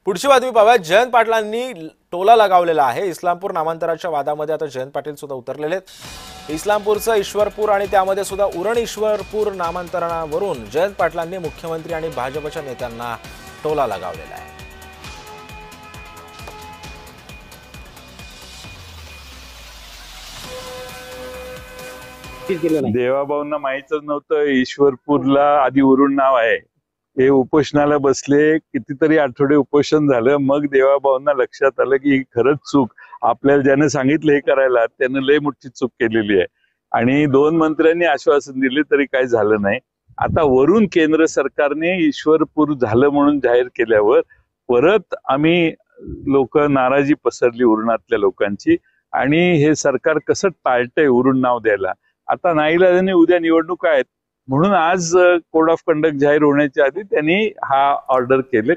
पुढची बातमी पाहूया। जयंत पाटलांनी टोला लगावलेला आहे। इस्लामपूर नामांतराच्या वादामध्ये आता जयंत पाटील सुद्धा उतरलेले आहेत। इस्लामपूरचं ईश्वरपूर आणि त्यामध्ये सुद्धा उरण ईश्वरपूर नामांतरावरून जयंत पाटलांनी मुख्यमंत्री आणि भाजपच्या नेत्यांना टोला लगावलेला आहे। देवाभाऊंना माहीतच नव्हतं ईश्वरपूरला आधी उरण नाव आहे। हे उपोषणाला बसले, कितीतरी आठवडे उपोषण झालं, मग देवाभाऊंना लक्षात आलं की ही खरंच चूक, आपल्याला ज्याने सांगितलं हे करायला त्याने लय मोठी चूक केलेली आहे। आणि 2 मंत्र्यांनी आश्वासन दिले तरी काही झालं नाही। आता वरून केंद्र सरकारने ईश्वरपूर झालं म्हणून जाहीर केल्यावर परत आम्ही लोक नाराजी पसरली उरणातल्या लोकांची, आणि हे सरकार कसं टाळतंय उरण नाव द्यायला। आता नाईलाजाने उद्या निवडणूक आहेत म्हणून आज कोड ऑफ कंडक्ट जाहीर होण्याच्या आधी त्यांनी हा ऑर्डर केले।